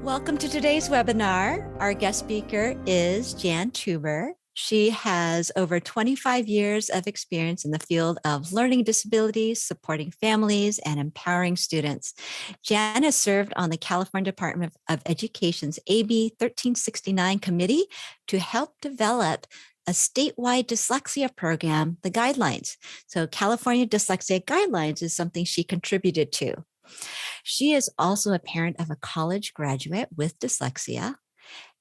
Welcome to today's webinar. Our guest speaker is Jan Tuber. She has over 25 years of experience in the field of learning disabilities, supporting families, and empowering students. Jan has served on the California Department of Education's AB 1369 committee to help develop a statewide dyslexia program, the guidelines. So California Dyslexia Guidelines is something she contributed to. She is also a parent of a college graduate with dyslexia.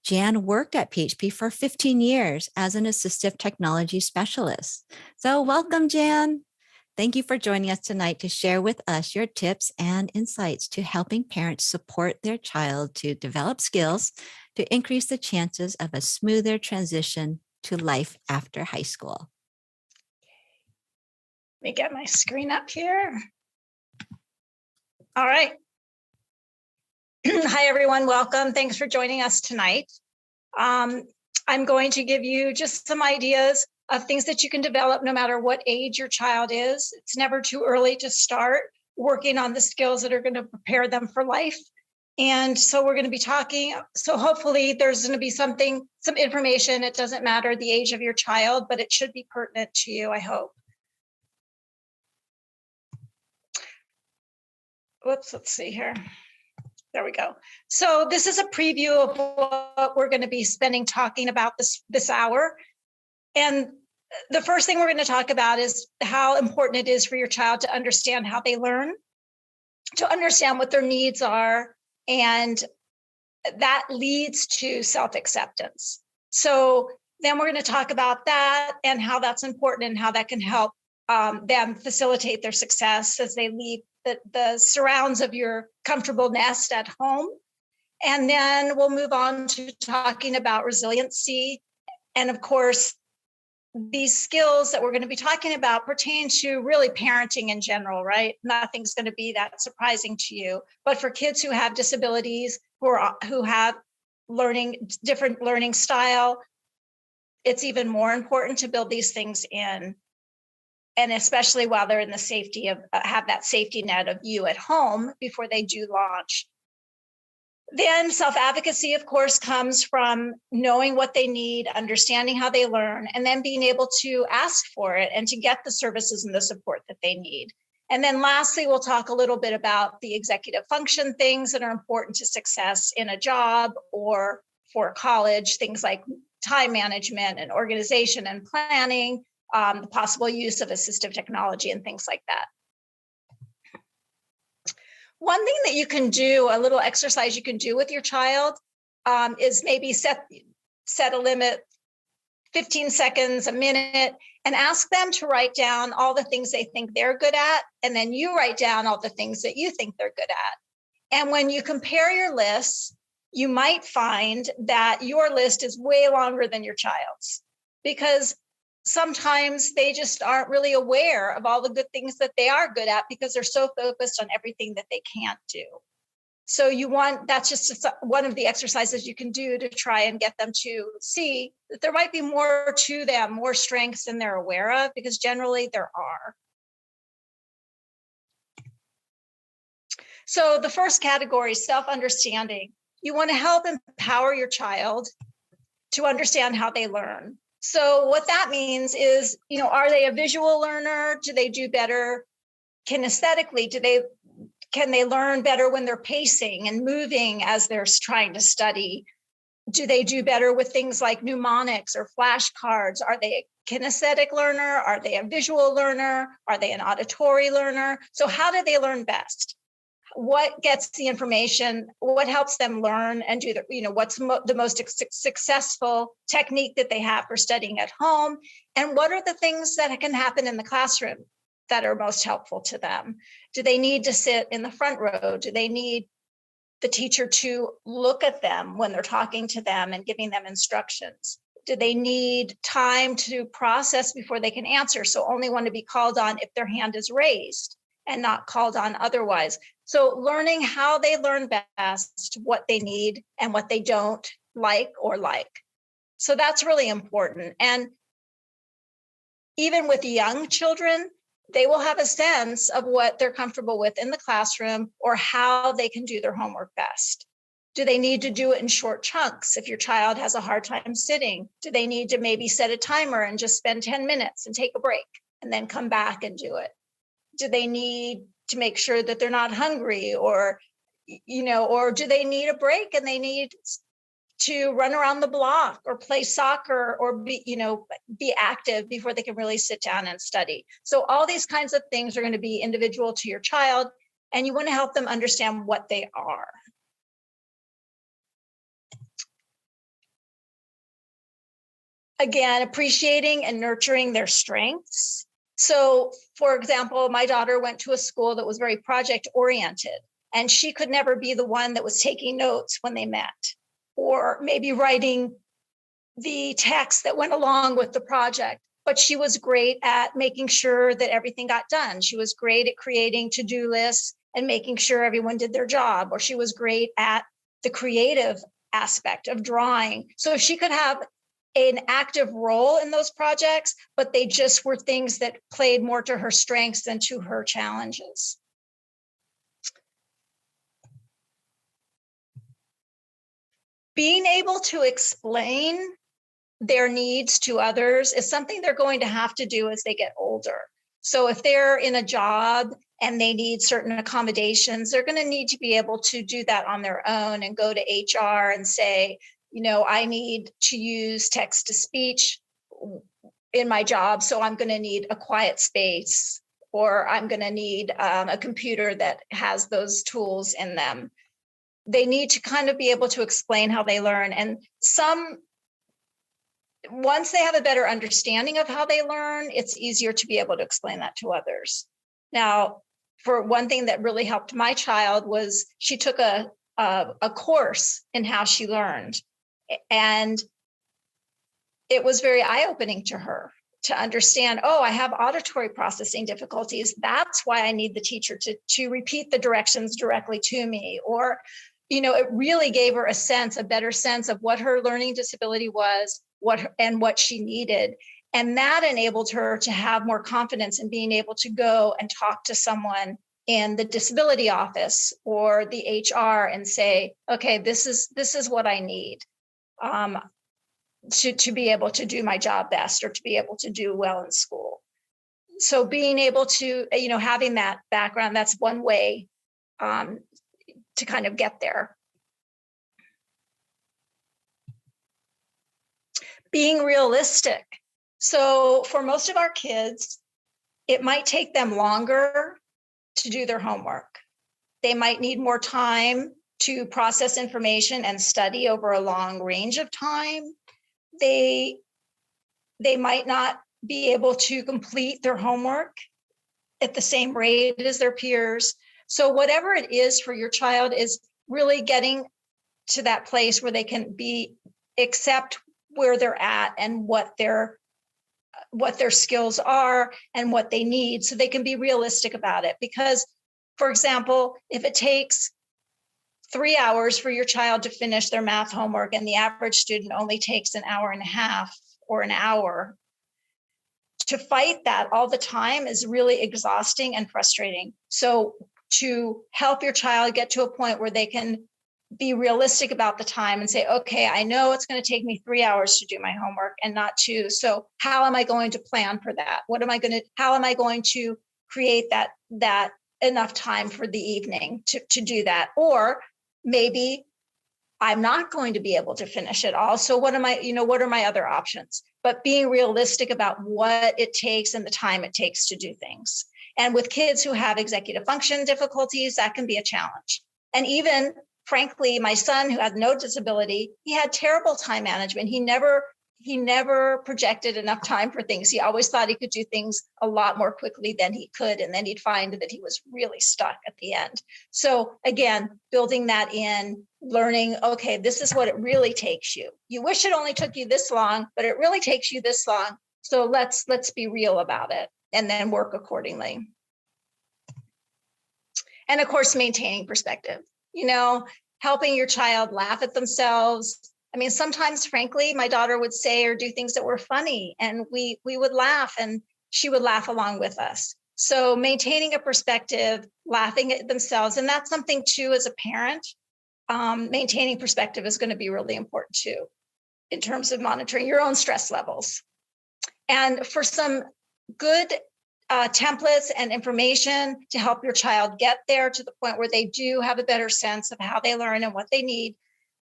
Jan worked at PHP for 15 years as an assistive technology specialist. So welcome, Jan. Thank you for joining us tonight to share with us your tips and insights to helping parents support their child to develop skills to increase the chances of a smoother transition to life after high school. Let me get my screen up here. All right. Hi, everyone. Welcome. Thanks for joining us tonight. I'm going to give you just some ideas of things that you can develop no matter what age your child is. It's never too early to start working on the skills that are going to prepare them for life. And so we're going to be talking. So hopefully there's going to be some information. It doesn't matter the age of your child, but it should be pertinent to you, I hope. Whoops, let's see here. There we go. So this is a preview of what we're going to be spending talking about this hour. And the first thing we're going to talk about is how important it is for your child to understand how they learn, to understand what their needs are, and that leads to self-acceptance. So then we're going to talk about that and how that's important and how that can help them facilitate their success as they leave the surrounds of your comfortable nest at home. And then we'll move on to talking about resiliency. And of course, these skills that we're going to be talking about pertain to really parenting in general, right? Nothing's going to be that surprising to you. But for kids who have disabilities, who have different learning style, it's even more important to build these things in. And especially while they're in the safety of, have that safety net of you at home before they do launch. Then self-advocacy, of course, comes from knowing what they need, understanding how they learn, and then being able to ask for it and to get the services and the support that they need. And then lastly, we'll talk a little bit about the executive function things that are important to success in a job or for college, things like time management and organization and planning, the possible use of assistive technology and things like that. One thing that you can do, a little exercise you can do with your child is maybe set a limit, 15 seconds, a minute, and ask them to write down all the things they think they're good at, and then you write down all the things that you think they're good at. And when you compare your lists, you might find that your list is way longer than your child's, because sometimes they just aren't really aware of all the good things that they are good at because they're so focused on everything that they can't do. So that's just one of the exercises you can do to try and get them to see that there might be more to them, more strengths than they're aware of, because generally there are. So the first category, self-understanding. You want to help empower your child to understand how they learn. So what that means is, are they a visual learner? Do they do better kinesthetically? Can they learn better when they're pacing and moving as they're trying to study? Do they do better with things like mnemonics or flashcards? Are they a kinesthetic learner? Are they a visual learner? Are they an auditory learner? So how do they learn best? What gets the information? What helps them learn and do what's the most successful technique that they have for studying at home? And what are the things that can happen in the classroom that are most helpful to them? Do they need to sit in the front row? Do they need the teacher to look at them when they're talking to them and giving them instructions? Do they need time to process before they can answer? So only want to be called on if their hand is raised and not called on otherwise. So learning how they learn best, what they need and what they don't like or like. So that's really important. And even with young children, they will have a sense of what they're comfortable with in the classroom or how they can do their homework best. Do they need to do it in short chunks? If your child has a hard time sitting, do they need to maybe set a timer and just spend 10 minutes and take a break and then come back and do it? Do they need to make sure that they're not hungry, or, or do they need a break and they need to run around the block or play soccer or be active before they can really sit down and study? So all these kinds of things are going to be individual to your child, and you want to help them understand what they are. Again, appreciating and nurturing their strengths. So, for example, my daughter went to a school that was very project oriented, and she could never be the one that was taking notes when they met, or maybe writing the text that went along with the project. But she was great at making sure that everything got done. She was great at creating to-do lists and making sure everyone did their job, or she was great at the creative aspect of drawing. So she could have an active role in those projects, but they just were things that played more to her strengths than to her challenges. Being able to explain their needs to others is something they're going to have to do as they get older. So if they're in a job and they need certain accommodations, they're going to need to be able to do that on their own and go to HR and say, I need to use text to speech in my job, so I'm going to need a quiet space, or I'm going to need a computer that has those tools in them. They need to kind of be able to explain how they learn. And once they have a better understanding of how they learn, it's easier to be able to explain that to others. Now, for one thing that really helped my child was she took a course in how she learned. And it was very eye-opening to her to understand, I have auditory processing difficulties. That's why I need the teacher to repeat the directions directly to me. Or, it really gave her a better sense of what her learning disability was, what she needed. And that enabled her to have more confidence in being able to go and talk to someone in the disability office or the HR and say, okay, this is what I need. To be able to do my job best, or to be able to do well in school. So being able to, having that background, that's one way to kind of get there. Being realistic. So for most of our kids, it might take them longer to do their homework. They might need more time to process information and study over a long range of time. They might not be able to complete their homework at the same rate as their peers. So whatever it is for your child is really getting to that place where they can accept where they're at and what their skills are and what they need, so they can be realistic about it. Because, for example, if it takes 3 hours for your child to finish their math homework and the average student only takes an hour and a half or an hour, to fight that all the time is really exhausting and frustrating. So to help your child get to a point where they can be realistic about the time and say, okay, I know it's going to take me 3 hours to do my homework and not 2. So how am I going to plan for that? How am I going to create that enough time for the evening to do that? Or maybe I'm not going to be able to finish it all. So what are my other options? But being realistic about what it takes and the time it takes to do things. And with kids who have executive function difficulties, that can be a challenge. And even, frankly, my son, who had no disability, he had terrible time management. He never projected enough time for things. He always thought he could do things a lot more quickly than he could. And then he'd find that he was really stuck at the end. So again, building that in, learning, okay, this is what it really takes you. You wish it only took you this long, but it really takes you this long. So let's be real about it and then work accordingly. And of course, maintaining perspective, helping your child laugh at themselves. I mean, sometimes, frankly, my daughter would say or do things that were funny, and we would laugh, and she would laugh along with us. So maintaining a perspective, laughing at themselves. And that's something too, as a parent, maintaining perspective is going to be really important too, in terms of monitoring your own stress levels. And for some good templates and information to help your child get there to the point where they do have a better sense of how they learn and what they need,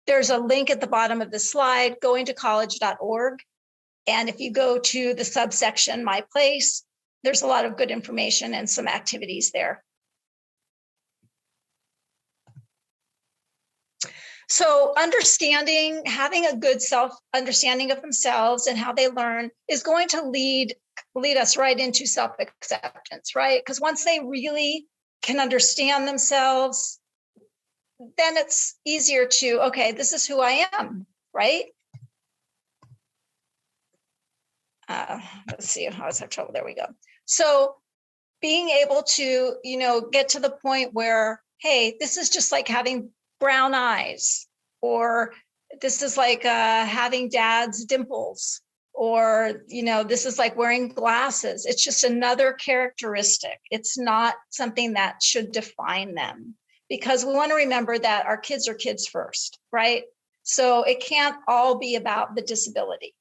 there's a link at the bottom of the slide, goingtocollege.org. And if you go to the subsection, My Place, there's a lot of good information and some activities there. So having a good self-understanding of themselves and how they learn is going to lead us right into self-acceptance, right? Because once they really can understand themselves, then it's easier to, okay, this is who I am, right? Let's see, I was having trouble, there we go. So being able to, get to the point where, hey, this is just like having brown eyes, or this is like having dad's dimples, or this is like wearing glasses. It's just another characteristic. It's not something that should define them, because we want to remember that our kids are kids first, right? So it can't all be about the disability.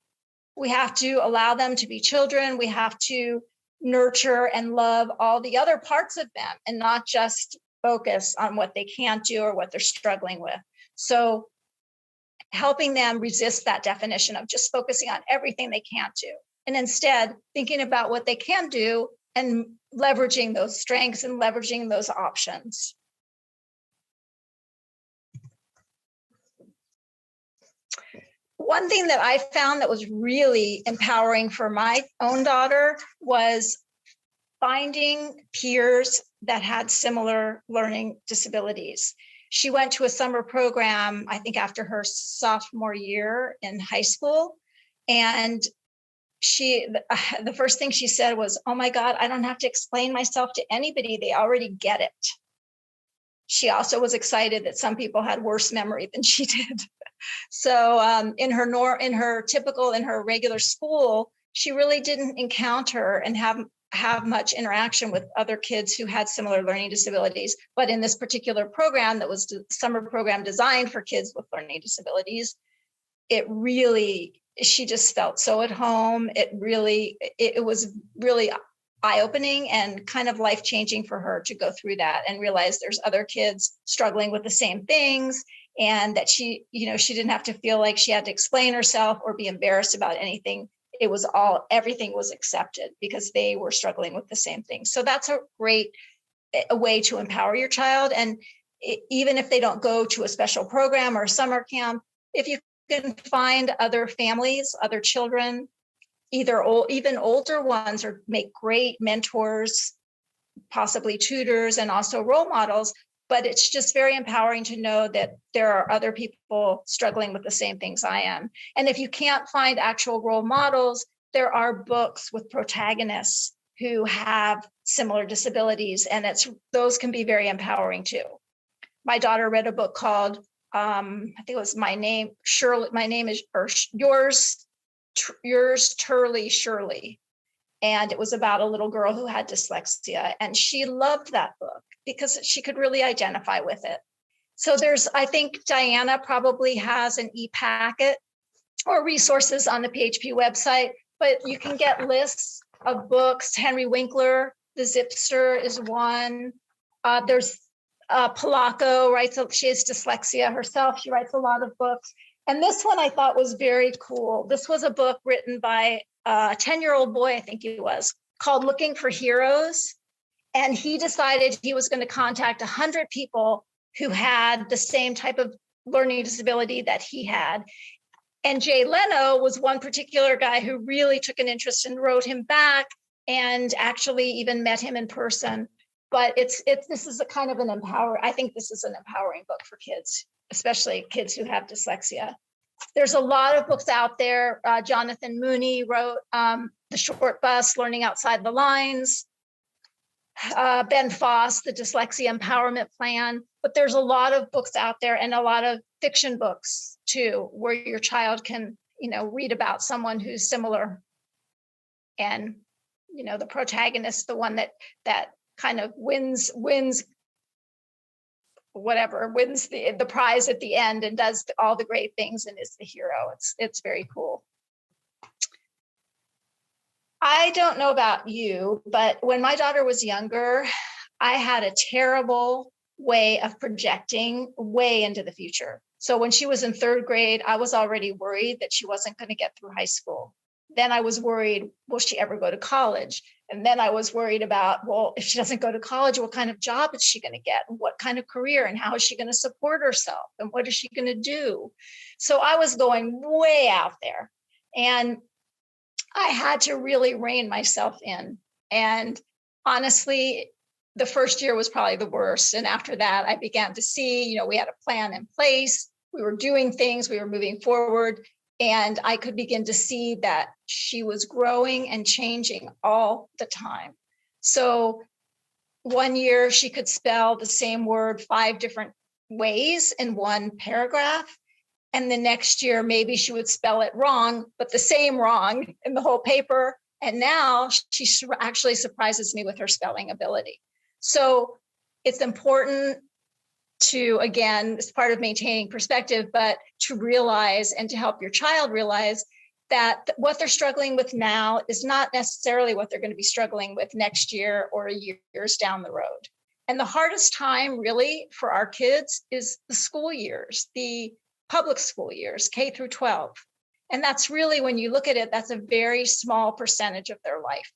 We have to allow them to be children. We have to nurture and love all the other parts of them and not just focus on what they can't do or what they're struggling with. So helping them resist that definition of just focusing on everything they can't do, and instead thinking about what they can do and leveraging those strengths and leveraging those options. One thing that I found that was really empowering for my own daughter was finding peers that had similar learning disabilities. She went to a summer program, I think after her sophomore year in high school. And the first thing she said was, "Oh my God, I don't have to explain myself to anybody. They already get it." She also was excited that some people had worse memory than she did. So in her regular school, she really didn't encounter and have much interaction with other kids who had similar learning disabilities. But in this particular program that was the summer program designed for kids with learning disabilities, she just felt so at home. It was really eye-opening and kind of life-changing for her to go through that and realize there's other kids struggling with the same things, and that she didn't have to feel like she had to explain herself or be embarrassed about anything. Everything was accepted because they were struggling with the same thing. So that's a great way to empower your child. And even if they don't go to a special program or summer camp, if you can find other families, other children, even older ones, or make great mentors, possibly tutors, and also role models. But it's just very empowering to know that there are other people struggling with the same things I am. And if you can't find actual role models, there are books with protagonists who have similar disabilities, and those can be very empowering too. My daughter read a book called, I think it was My Name, Shirley. My name is Yours Truly, Shirley. And it was about a little girl who had dyslexia. And she loved that book because she could really identify with it. So I think Diana probably has an e-packet or resources on the PHP website, but you can get lists of books. Henry Winkler, The Zipster is one. There's Polacco she has dyslexia herself. She writes a lot of books. And this one I thought was very cool. This was a book written by a 10-year-old boy, I think he was, called Looking for Heroes. And he decided he was going to contact 100 people who had the same type of learning disability that he had. And Jay Leno was one particular guy who really took an interest and wrote him back and actually even met him in person. But this is a kind of I think this is an empowering book for kids, especially kids who have dyslexia. There's a lot of books out there. Jonathan Mooney wrote The Short Bus, Learning Outside the Lines. Ben Foss, The Dyslexia Empowerment Plan. But there's a lot of books out there, and a lot of fiction books too, where your child can, read about someone who's similar. And, the protagonist, the one that kind of wins whatever, wins the prize at the end and does all the great things and is the hero. It's very cool. I don't know about you, but when my daughter was younger, I had a terrible way of projecting way into the future. So when she was in third grade, I was already worried that she wasn't going to get through high school. Then I was worried, will she ever go to college? And then I was worried about, well, if she doesn't go to college, what kind of job is she going to get? What kind of career? And how is she going to support herself? And what is she going to do? So I was going way out there. And I had to really rein myself in. And honestly, the first year was probably the worst. And after that, I began to see, we had a plan in place. We were doing things, we were moving forward. And I could begin to see that she was growing and changing all the time. So one year she could spell the same word 5 different ways in one paragraph. And the next year, maybe she would spell it wrong, but the same wrong in the whole paper. And now she actually surprises me with her spelling ability. So it's important to, again, it's part of maintaining perspective, but to realize and to help your child realize that what they're struggling with now is not necessarily what they're going to be struggling with next year or years down the road. And the hardest time really for our kids is the school years, the public school years, K through 12. And that's really, when you look at it, that's a very small percentage of their life.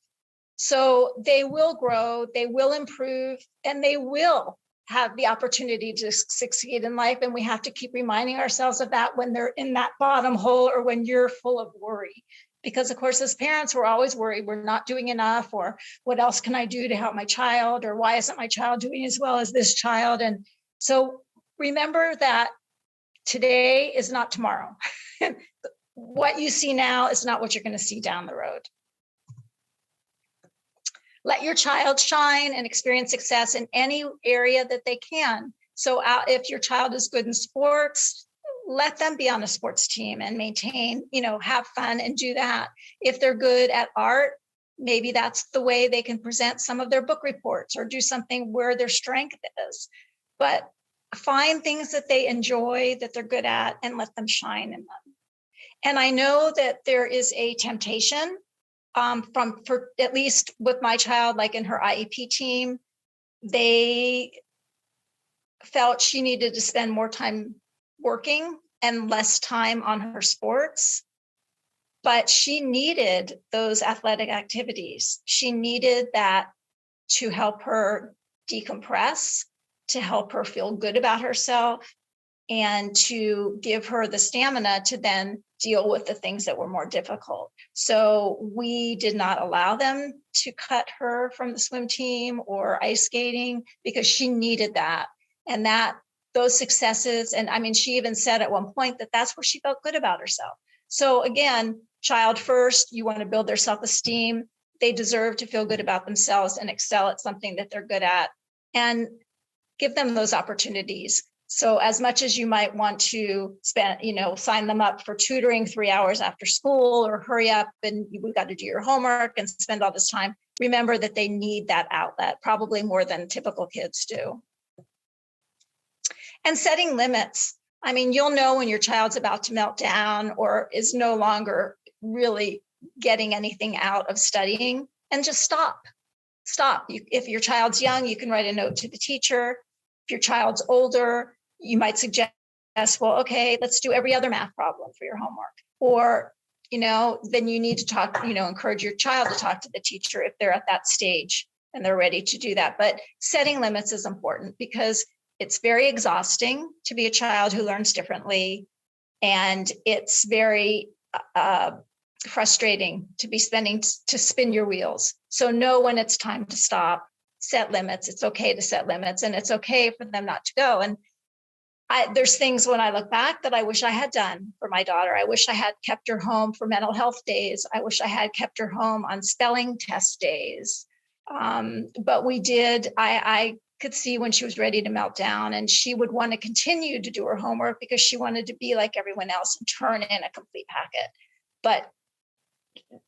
So they will grow, they will improve, and they will have the opportunity to succeed in life. And we have to keep reminding ourselves of that when they're in that bottom hole or when you're full of worry. Because of course, as parents, we're always worried we're not doing enough, or what else can I do to help my child? Or why isn't my child doing as well as this child? And so remember that today is not tomorrow. What you see now is not what you're going to see down the road. Let your child shine and experience success in any area that they can. So if your child is good in sports, let them be on a sports team and maintain, have fun and do that. If they're good at art, maybe that's the way they can present some of their book reports or do something where their strength is. But find things that they enjoy, that they're good at, and let them shine in them. And I know that there is a temptation for at least with my child, like in her IEP team, they felt she needed to spend more time working and less time on her sports. But she needed those athletic activities. She needed that to help her decompress, to help her feel good about herself, and to give her the stamina to then deal with the things that were more difficult. So we did not allow them to cut her from the swim team or ice skating because she needed that. And those successes, and I mean, she even said at one point that that's where she felt good about herself. So again, child first, you want to build their self-esteem. They deserve to feel good about themselves and excel at something that they're good at, and give them those opportunities. So as much as you might want to spend, sign them up for tutoring 3 hours after school, or hurry up and we've got to do your homework and spend all this time, remember that they need that outlet, probably more than typical kids do. And setting limits. I mean, you'll know when your child's about to melt down or is no longer really getting anything out of studying, and just stop. If your child's young, you can write a note to the teacher. If your child's older, you might suggest, well, okay, let's do every other math problem for your homework. Or, then you need to talk, encourage your child to talk to the teacher if they're at that stage and they're ready to do that. But setting limits is important because it's very exhausting to be a child who learns differently. And it's very frustrating to spin your wheels. So know when it's time to stop, set limits. It's okay to set limits, and it's okay for them not to go. And there's things when I look back that I wish I had done for my daughter. I wish I had kept her home for mental health days. I wish I had kept her home on spelling test days. But we did. I could see when she was ready to melt down, and she would want to continue to do her homework because she wanted to be like everyone else and turn in a complete packet. But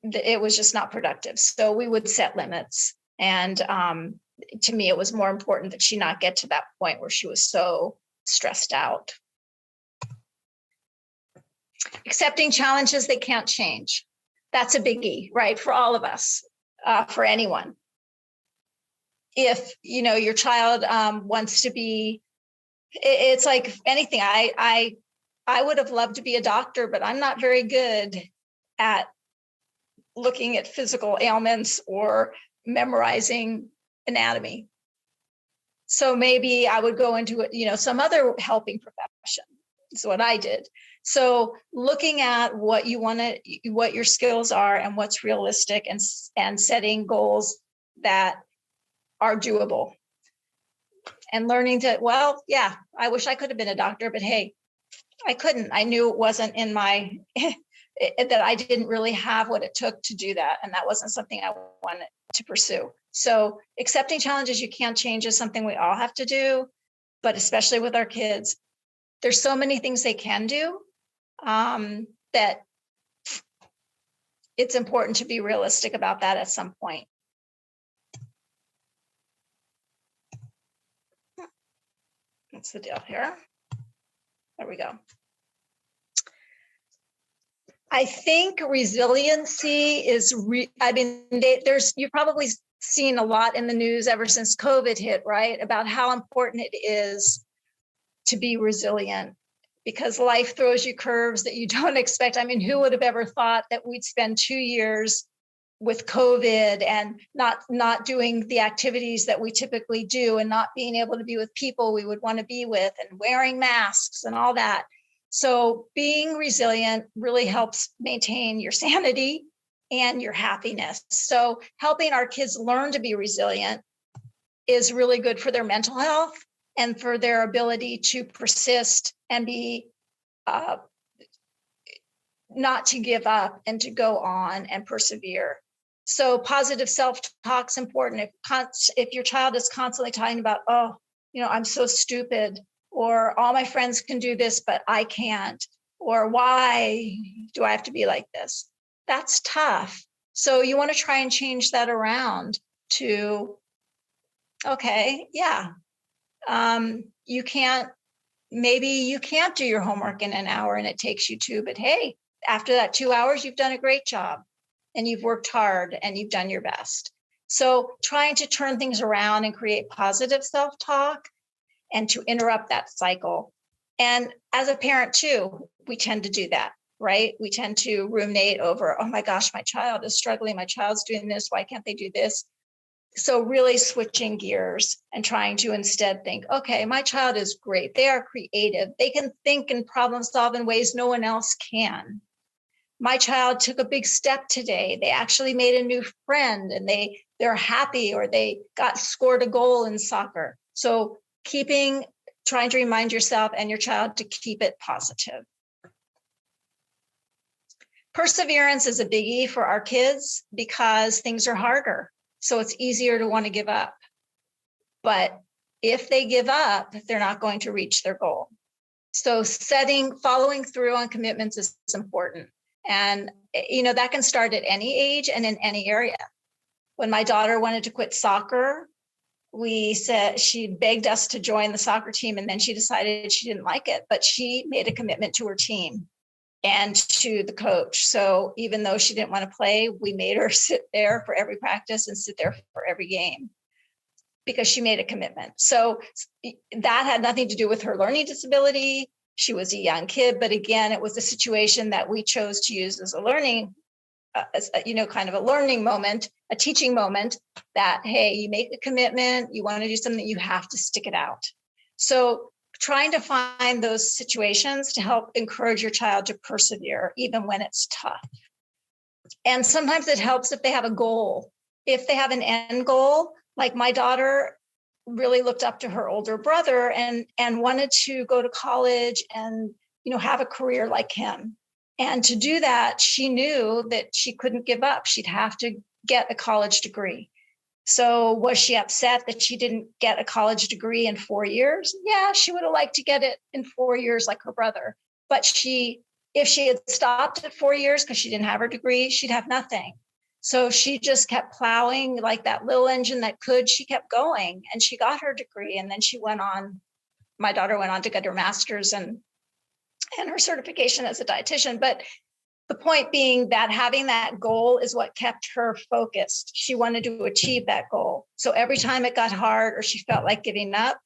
it was just not productive. So we would set limits. And to me, it was more important that she not get to that point where she was so stressed out. Accepting challenges they can't change. That's a biggie, right? For all of us, for anyone. If, your child wants to be, it's like anything. I would have loved to be a doctor, but I'm not very good at looking at physical ailments or memorizing anatomy. So maybe I would go into some other helping profession. That's what I did. So looking at what you want to, what your skills are and what's realistic, and setting goals that are doable, and learning to, well, yeah, I wish I could have been a doctor, but hey, I couldn't. I knew it wasn't in my, that I didn't really have what it took to do that. And that wasn't something I wanted to pursue. So accepting challenges you can't change is something we all have to do, but especially with our kids, there's so many things they can do that it's important to be realistic about that at some point. That's the deal here. There we go. I think resiliency is, you've probably seen a lot in the news ever since COVID hit, right? About how important it is to be resilient, because life throws you curves that you don't expect. I mean, who would have ever thought that we'd spend 2 years with COVID and not doing the activities that we typically do, and not being able to be with people we would want to be with, and wearing masks and all that. So being resilient really helps maintain your sanity and your happiness. So helping our kids learn to be resilient is really good for their mental health and for their ability to persist and be not to give up and to go on and persevere. So positive self-talk's important. If your child is constantly talking about, oh, I'm so stupid, or all my friends can do this, but I can't, or why do I have to be like this? That's tough. So you want to try and change that around to, okay, yeah, maybe you can't do your homework in an hour and it takes you 2, but hey, after that 2 hours, you've done a great job and you've worked hard and you've done your best. So trying to turn things around and create positive self-talk and to interrupt that cycle. And as a parent too, we tend to do that, right? We tend to ruminate over, oh my gosh, my child is struggling. My child's doing this. Why can't they do this? So really switching gears and trying to instead think, okay, my child is great. They are creative. They can think and problem solve in ways no one else can. My child took a big step today. They actually made a new friend and they're happy, or they scored a goal in soccer. So trying to remind yourself and your child to keep it positive. Perseverance is a biggie for our kids because things are harder. So it's easier to want to give up. But if they give up, they're not going to reach their goal. So following through on commitments is important. And, that can start at any age and in any area. When my daughter wanted to quit soccer, she begged us to join the soccer team, and then she decided she didn't like it, but she made a commitment to her team and to the coach. So even though she didn't want to play, we made her sit there for every practice and sit there for every game because she made a commitment. So that had nothing to do with her learning disability. She was a young kid, but again, it was a situation that we chose to use as a learning, kind of a learning moment, a teaching moment, that, hey, you make a commitment, you want to do something, you have to stick it out. So trying to find those situations to help encourage your child to persevere, even when it's tough. And sometimes it helps if they have a goal. If they have an end goal, like my daughter really looked up to her older brother and wanted to go to college and, have a career like him. And to do that, she knew that she couldn't give up. She'd have to get a college degree. So was she upset that she didn't get a college degree in 4 years? Yeah, she would have liked to get it in 4 years like her brother. But if she had stopped at 4 years because she didn't have her degree, she'd have nothing. So she just kept plowing like that little engine that could. She kept going and she got her degree. And then she went on, my daughter went on to get her master's and her certification as a dietitian. But the point being that having that goal is what kept her focused. She wanted to achieve that goal. So every time it got hard or she felt like giving up,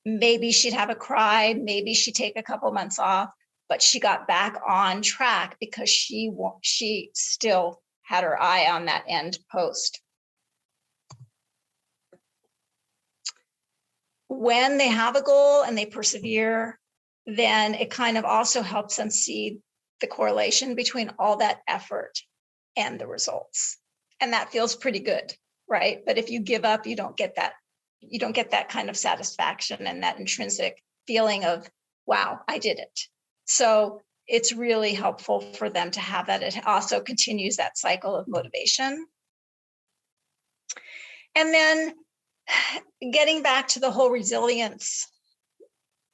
maybe she'd have a cry, maybe she'd take a couple months off, but she got back on track because she still had her eye on that end post. When they have a goal and they persevere, then it kind of also helps them see the correlation between all that effort and the results. And that feels pretty good, right? But if you give up, you don't get that kind of satisfaction and that intrinsic feeling of, wow, I did it. So it's really helpful for them to have that. It also continues that cycle of motivation. And then getting back to the whole resilience,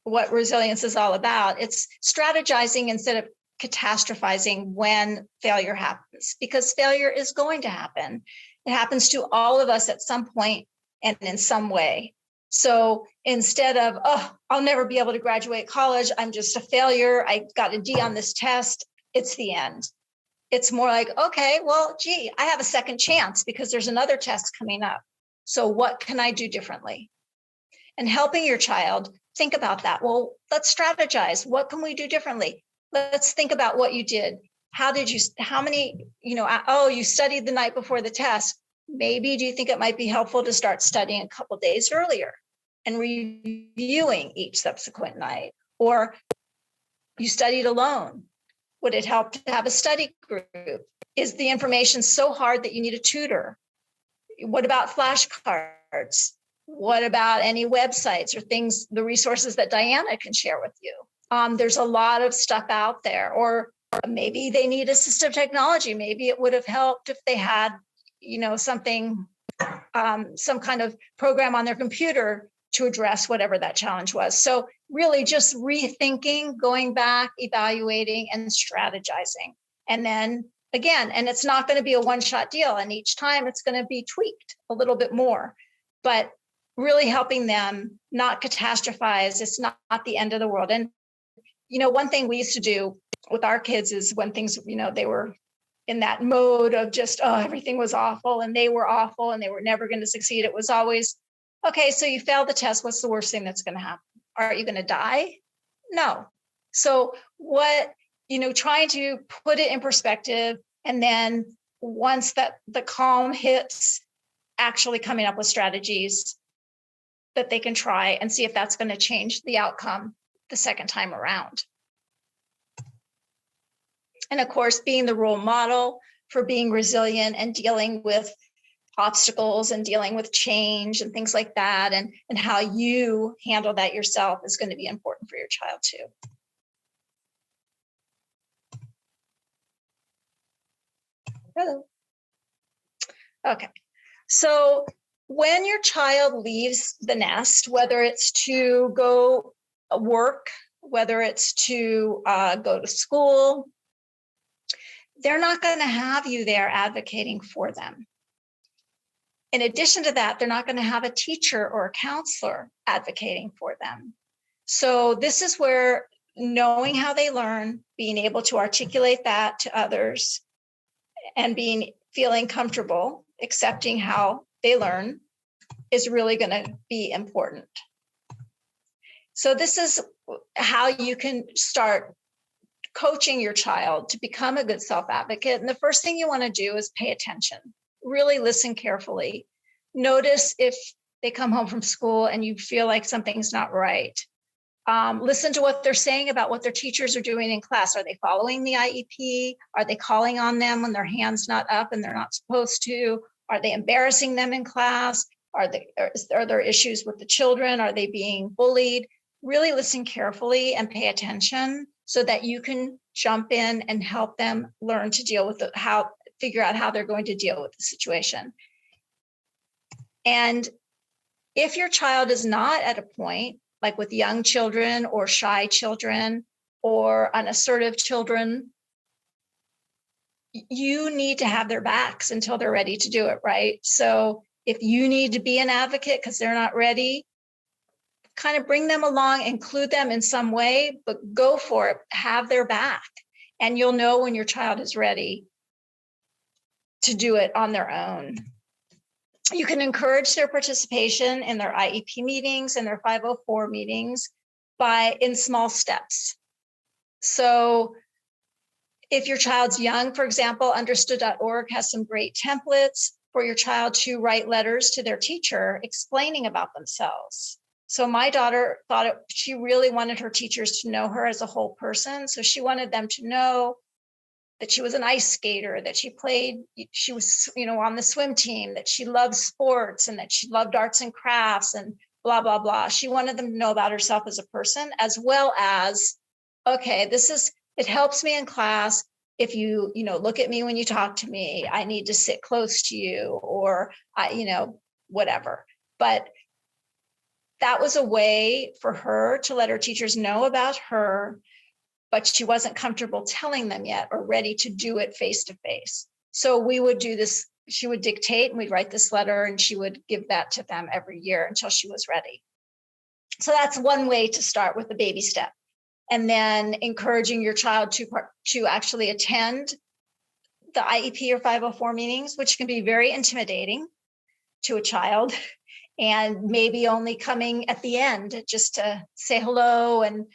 what resilience is all about, it's strategizing instead of catastrophizing when failure happens, because failure is going to happen. It happens to all of us at some point and in some way. So instead of, oh, I'll never be able to graduate college, I'm just a failure, I got a D on this test, it's the end. It's more like, okay, well, gee, I have a second chance because there's another test coming up. So what can I do differently? And helping your child think about that. Well, let's strategize. What can we do differently? Let's think about what you did. How many, you studied the night before the test. Maybe do you think it might be helpful to start studying a couple days earlier and reviewing each subsequent night? Or you studied alone. Would it help to have a study group? Is the information so hard that you need a tutor? What about flashcards? What about any websites or things, the resources that Diana can share with you? There's a lot of stuff out there. Or maybe they need assistive technology. Maybe it would have helped if they had, something, some kind of program on their computer to address whatever that challenge was. So really just rethinking, going back, evaluating, and strategizing. And then again, and it's not going to be a one-shot deal. And each time it's going to be tweaked a little bit more, but really helping them not catastrophize. It's not the end of the world. And, one thing we used to do with our kids is when things, they were in that mode of just, everything was awful and they were awful and they were never going to succeed. It was always, okay, so you failed the test. What's the worst thing that's going to happen? Are you going to die? No. So trying to put it in perspective. And then once that the calm hits, actually coming up with strategies that they can try and see if that's going to change the outcome the second time around. And of course, being the role model for being resilient and dealing with obstacles and dealing with change and things like that, and how you handle that yourself is going to be important for your child too. Hello. Okay, so when your child leaves the nest, whether it's to go work, whether it's to go to school, they're not going to have you there advocating for them. In addition to that, they're not going to have a teacher or a counselor advocating for them. So this is where knowing how they learn, being able to articulate that to others, and feeling comfortable accepting how they learn is really going to be important. So this is how you can start coaching your child to become a good self-advocate. And the first thing you want to do is pay attention. Really listen carefully. Notice if they come home from school and you feel like something's not right. Listen to what they're saying about what their teachers are doing in class. Are they following the IEP? Are they calling on them when their hand's not up and they're not supposed to? Are they embarrassing them in class? Are there issues with the children? Are they being bullied? Really listen carefully and pay attention so that you can jump in and help them learn to deal with figure out how they're going to deal with the situation. And if your child is not at a point, like with young children or shy children or unassertive children, you need to have their backs until they're ready to do it, right? So if you need to be an advocate because they're not ready, kind of bring them along, include them in some way, but go for it, have their back. And you'll know when your child is ready to do it on their own. You can encourage their participation in their IEP meetings and their 504 meetings in small steps. So if your child's young, for example, understood.org has some great templates for your child to write letters to their teacher explaining about themselves. So my daughter she really wanted her teachers to know her as a whole person. So she wanted them to know that she was an ice skater, that she was, on the swim team, that she loved sports and that she loved arts and crafts and blah, blah, blah. She wanted them to know about herself as a person, as well as, okay, it helps me in class. If you look at me when you talk to me, I need to sit close to you, or whatever. But that was a way for her to let her teachers know about her, but she wasn't comfortable telling them yet or ready to do it face to face. So we would do this. She would dictate and we'd write this letter, and she would give that to them every year until she was ready. So that's one way to start with the baby step. And then encouraging your child to actually attend the IEP or 504 meetings, which can be very intimidating to a child, and maybe only coming at the end just to say hello, and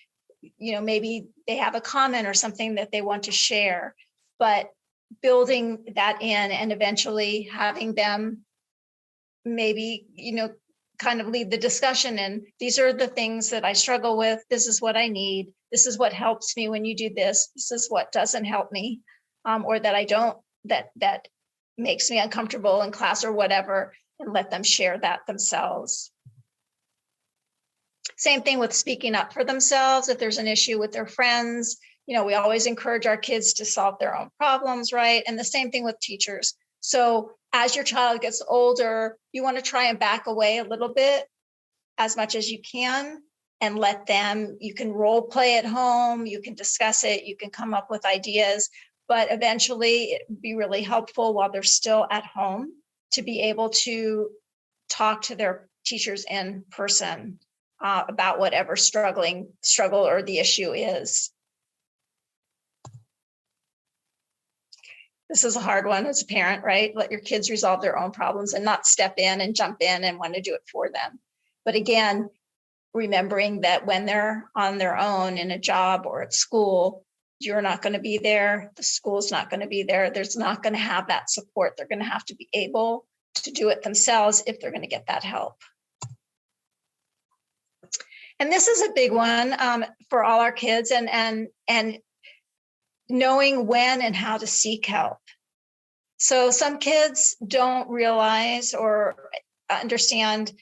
maybe they have a comment or something that they want to share, but building that in and eventually having them maybe kind of lead the discussion. And these are the things that I struggle with. This is what I need. This is what helps me when you do this. This is what doesn't help me, or that I don't, that makes me uncomfortable in class or whatever, and let them share that themselves. Same thing with speaking up for themselves. If there's an issue with their friends, we always encourage our kids to solve their own problems, right? And the same thing with teachers. So as your child gets older, you want to try and back away a little bit as much as you can, and let them, you can role play at home, you can discuss it, you can come up with ideas, but eventually it'd be really helpful while they're still at home to be able to talk to their teachers in person about whatever struggle or the issue is. This is a hard one as a parent, right? Let your kids resolve their own problems and not step in and jump in and want to do it for them. But again, remembering that when they're on their own in a job or at school, you're not going to be there. The school's not going to be there. There's not going to have that support. They're going to have to be able to do it themselves if they're going to get that help. And this is a big one for all our kids, and knowing when and how to seek help. So some kids don't realize or understand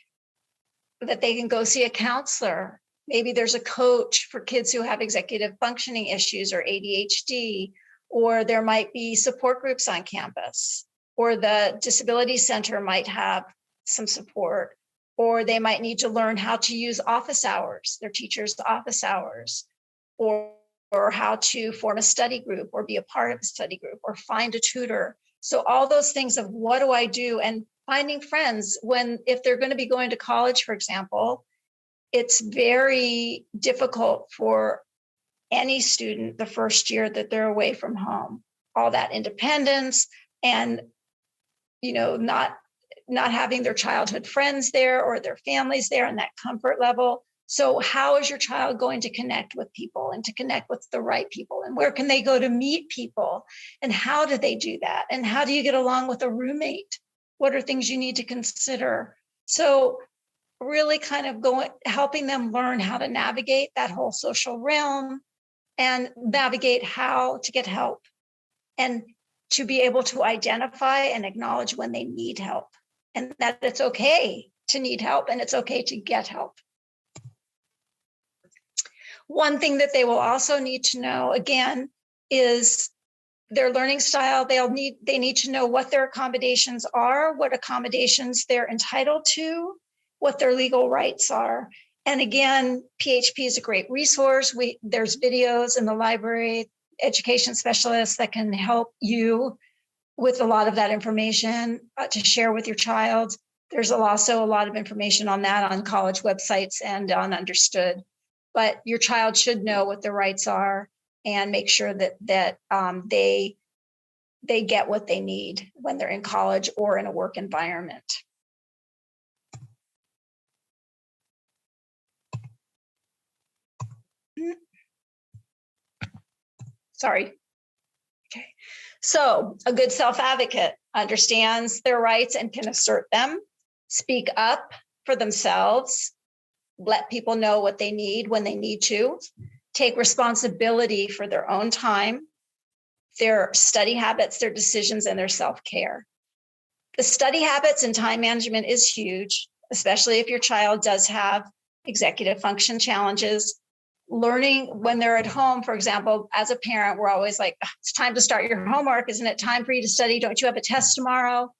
that they can go see a counselor. Maybe there's a coach for kids who have executive functioning issues or ADHD, or there might be support groups on campus, or the disability center might have some support, or they might need to learn how to use office hours, their teacher's office hours, or how to form a study group or be a part of a study group or find a tutor. So all those things of what do I do, and finding friends if they're going to be going to college, for example, it's very difficult for any student the first year that they're away from home, all that independence and, not having their childhood friends there or their families there and that comfort level. So how is your child going to connect with people and to connect with the right people? And where can they go to meet people? And how do they do that? And how do you get along with a roommate? What are things you need to consider? So really kind of helping them learn how to navigate that whole social realm and navigate how to get help and to be able to identify and acknowledge when they need help, and that it's okay to need help and it's okay to get help. One thing that they will also need to know, again, is their learning style. They need to know what their accommodations are, what accommodations they're entitled to, what their legal rights are. And again, PHP is a great resource. There's videos in the library education specialists that can help you with a lot of that information to share with your child. There's also a lot of information on that on college websites and on Understood. But your child should know what their rights are and make sure that they get what they need when they're in college or in a work environment. Sorry. Okay. So a good self-advocate understands their rights and can assert them, speak up for themselves, let people know what they need when they need to, take responsibility for their own time, their study habits, their decisions, and their self-care. The study habits and time management is huge, especially if your child does have executive function challenges. Learning when they're at home, for example, as a parent, we're always like, it's time to start your homework. Isn't it time for you to study? Don't you have a test tomorrow?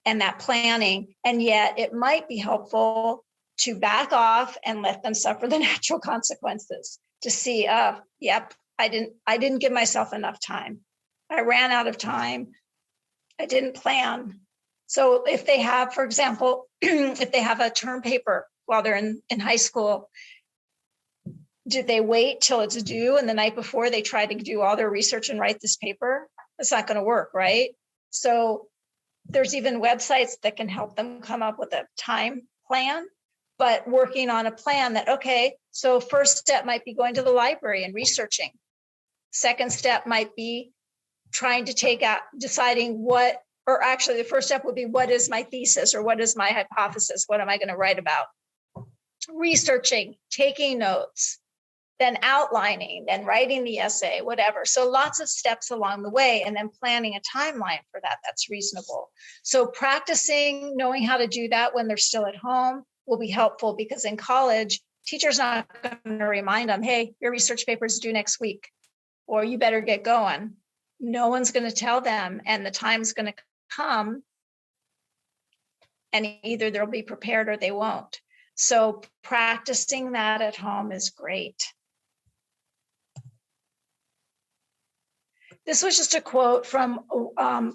And that planning. And yet it might be helpful to back off and let them suffer the natural consequences to see, yep, I didn't give myself enough time. I ran out of time. I didn't plan. So if they have, for example, if they have a term paper while they're in high school, did they wait till it's due and the night before they try to do all their research and write this paper? That's not going to work, right? So there's even websites that can help them come up with a time plan, but working on a plan that, okay, so first step might be going to the library and researching. Second step might be trying to deciding what, or actually the first step would be, what is my thesis or what is my hypothesis? What am I going to write about? Researching, taking notes, then outlining, then writing the essay, whatever. So lots of steps along the way, and then planning a timeline for that that's reasonable. So practicing, knowing how to do that when they're still at home will be helpful, because in college, teachers not going to remind them, hey, your research paper is due next week, or you better get going. No one's going to tell them, and the time's going to come, and either they'll be prepared or they won't. So practicing that at home is great. This was just a quote from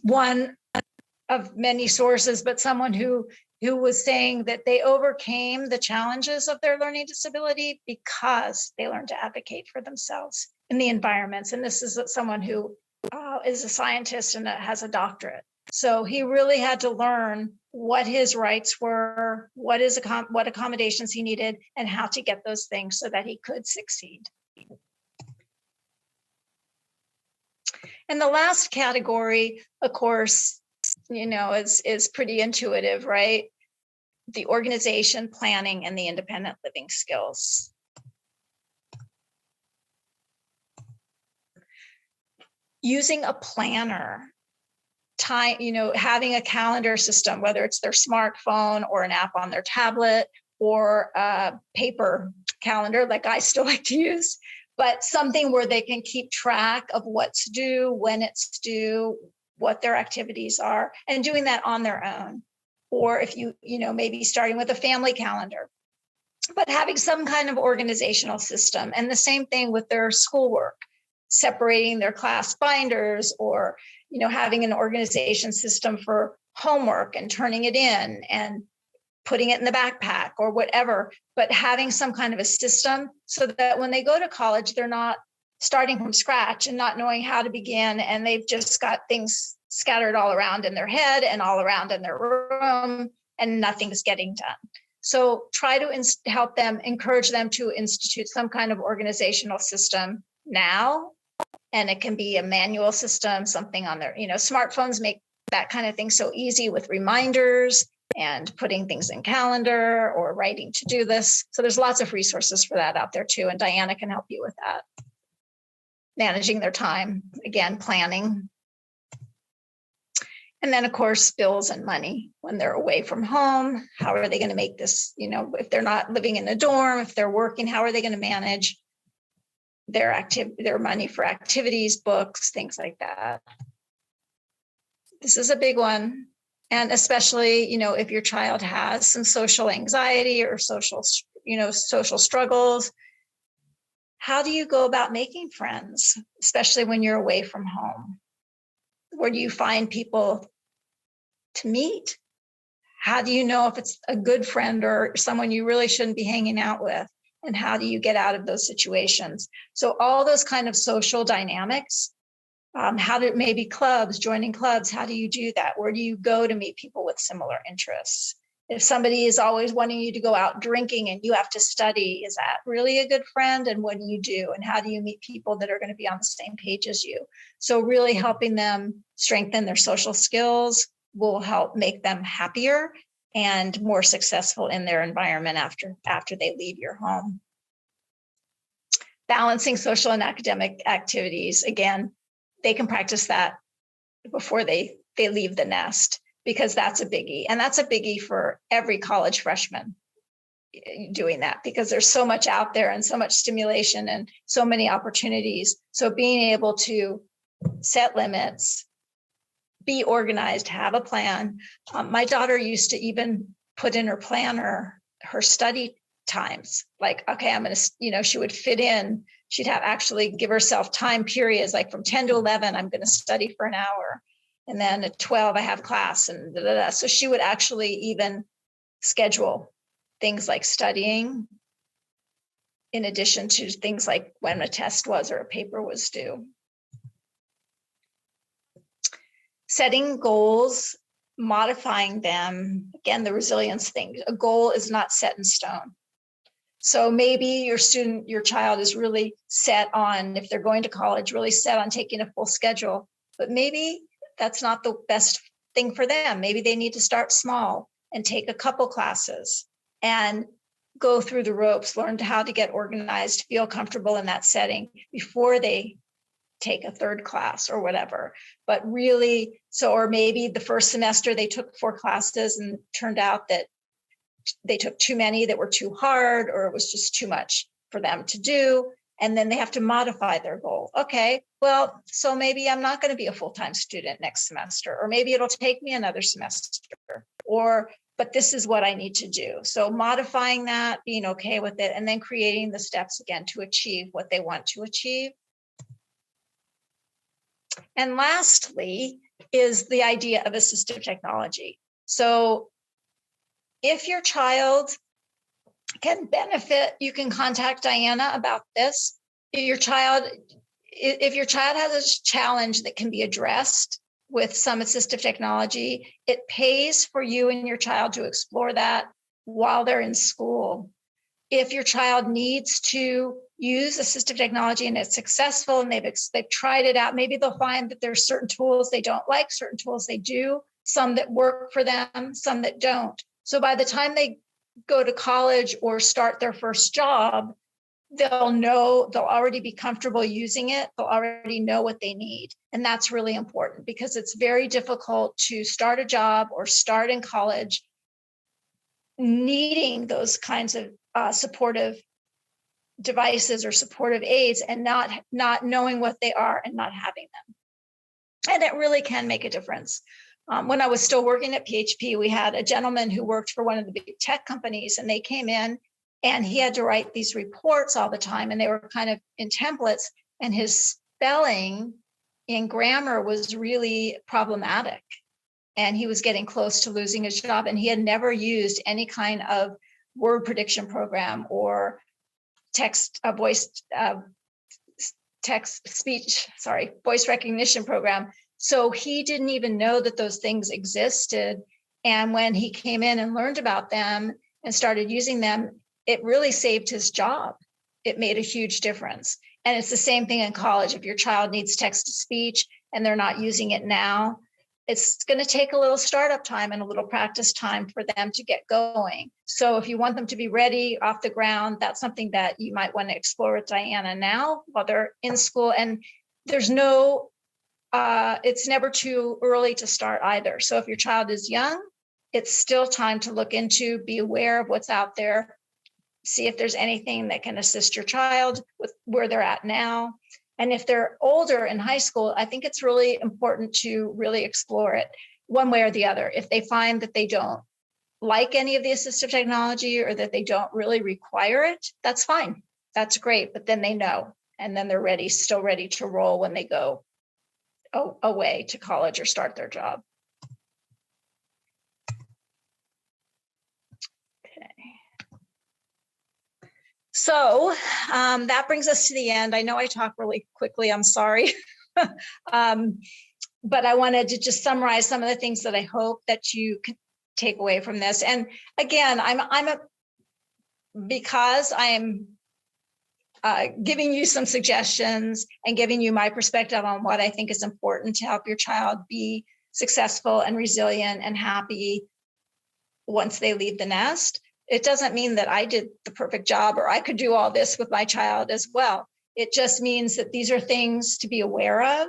one of many sources, but someone who was saying that they overcame the challenges of their learning disability because they learned to advocate for themselves in the environments. And this is someone who is a scientist and has a doctorate. So he really had to learn what his rights were, what accommodations he needed, and how to get those things so that he could succeed. And the last category, of course, is pretty intuitive, right? The organization, planning, and the independent living skills. Using a planner, having a calendar system, whether it's their smartphone or an app on their tablet or a paper calendar like I still like to use, but something where they can keep track of what's due, when it's due, what their activities are, and doing that on their own. Or if maybe starting with a family calendar, but having some kind of organizational system. And the same thing with their schoolwork, separating their class binders, or having an organization system for homework and turning it in and putting it in the backpack or whatever, but having some kind of a system so that when they go to college, they're not starting from scratch and not knowing how to begin, and they've just got things scattered all around in their head and all around in their room, and nothing's getting done. So try to help them, encourage them to institute some kind of organizational system now. And it can be a manual system, something on their, smartphones make that kind of thing so easy with reminders and putting things in calendar or writing to-do lists. So there's lots of resources for that out there too. And Diana can help you with that. Managing their time, again, planning. And then of course, bills and money when they're away from home. How are they going to make this, if they're not living in a dorm, if they're working, how are they going to manage their money for activities, books, things like that. This is a big one. And especially, if your child has some social anxiety or social struggles, how do you go about making friends, especially when you're away from home? Where do you find people to meet? How do you know if it's a good friend or someone you really shouldn't be hanging out with? And how do you get out of those situations? So all those kind of social dynamics, maybe clubs, joining clubs, how do you do that? Where do you go to meet people with similar interests? If somebody is always wanting you to go out drinking and you have to study, is that really a good friend? And what do you do? And how do you meet people that are going to be on the same page as you? So really helping them strengthen their social skills will help make them happier and more successful in their environment after they leave your home. Balancing social and academic activities, again, they can practice that before they leave the nest, because that's a biggie. And that's a biggie for every college freshman doing that, because there's so much out there and so much stimulation and so many opportunities. So being able to set limits, be organized, have a plan. My daughter used to even put in her planner her study times. Like, okay, I'm going to, she would fit in. She'd actually give herself time periods, like from 10 to 11, I'm going to study for an hour. And then at 12, I have class and da, da, da. So she would actually even schedule things like studying in addition to things like when a test was or a paper was due. Setting goals, modifying them. Again, the resilience thing. A goal is not set in stone. So maybe your child is really set on, if they're going to college, really set on taking a full schedule, but maybe that's not the best thing for them. Maybe they need to start small and take a couple classes and go through the ropes, learn how to get organized, feel comfortable in that setting before they take a third class or whatever. But really, or maybe the first semester they took 4 classes and turned out that they took too many that were too hard, or it was just too much for them to do. And then they have to modify their goal. Okay, well, so maybe I'm not going to be a full-time student next semester, or maybe it'll take me another semester, but this is what I need to do. So modifying that, being okay with it, and then creating the steps again to achieve what they want to achieve. And lastly is the idea of assistive technology. So if your child can benefit, you can contact Diana about this. If your child has a challenge that can be addressed with some assistive technology, it pays for you and your child to explore that while they're in school. If your child needs to use assistive technology and it's successful and they've tried it out, maybe they'll find that there's certain tools they don't like, certain tools they do, some that work for them, some that don't. So by the time they go to college or start their first job, they'll already be comfortable using it. They'll already know what they need. And that's really important, because it's very difficult to start a job or start in college needing those kinds of supportive devices or supportive aids and not knowing what they are and not having them. And it really can make a difference. When I was still working at PHP, we had a gentleman who worked for one of the big tech companies, and they came in and he had to write these reports all the time, and they were kind of in templates, and his spelling and grammar was really problematic. And he was getting close to losing his job, and he had never used any kind of word prediction program or voice recognition program. So he didn't even know that those things existed. And when he came in and learned about them and started using them, it really saved his job. It made a huge difference. And it's the same thing in college. If your child needs text to speech and they're not using it now, it's going to take a little startup time and a little practice time for them to get going. So if you want them to be ready off the ground, that's something that you might want to explore with Diana now while they're in school. And there's it's never too early to start either. So if your child is young, it's still time to look into, be aware of what's out there, see if there's anything that can assist your child with where they're at now. And if they're older in high school, I think it's really important to really explore it one way or the other. If they find that they don't like any of the assistive technology or that they don't really require it, that's fine. that's great, but then they know, and then they're still ready to roll when they go away to college or start their job. So that brings us to the end. I know I talk really quickly, I'm sorry. But I wanted to just summarize some of the things that I hope that you can take away from this. And again, because I am giving you some suggestions and giving you my perspective on what I think is important to help your child be successful and resilient and happy once they leave the nest. It doesn't mean that I did the perfect job or I could do all this with my child as well. It just means that these are things to be aware of,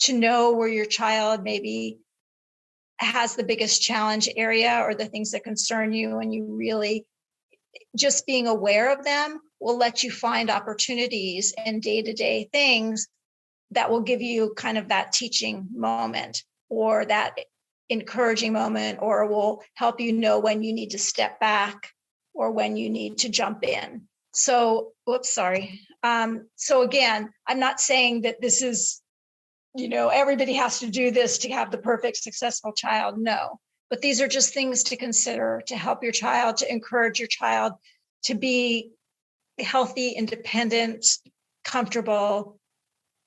to know where your child maybe has the biggest challenge area or the things that concern you, and you really just being aware of them will let you find opportunities in day-to-day things that will give you kind of that teaching moment or that encouraging moment, or will help you know when you need to step back or when you need to jump in. So, so again, I'm not saying that this is, everybody has to do this to have the perfect successful child. No, but these are just things to consider to help your child, to encourage your child to be healthy, independent, comfortable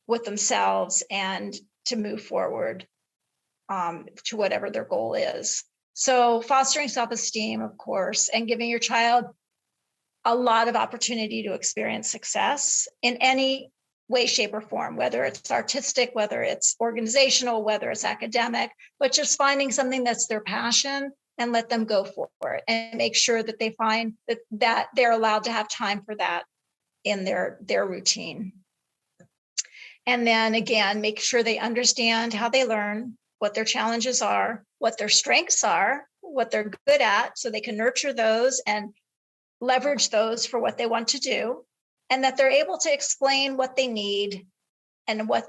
with themselves, and to move forward to whatever their goal is. So fostering self-esteem, of course, and giving your child a lot of opportunity to experience success in any way, shape, or form, whether it's artistic, whether it's organizational, whether it's academic, but just finding something that's their passion and let them go for it, and make sure that they find that they're allowed to have time for that in their routine. And then again, make sure they understand how they learn, what their challenges are, what their strengths are, what they're good at, so they can nurture those and leverage those for what they want to do, and that they're able to explain what they need and so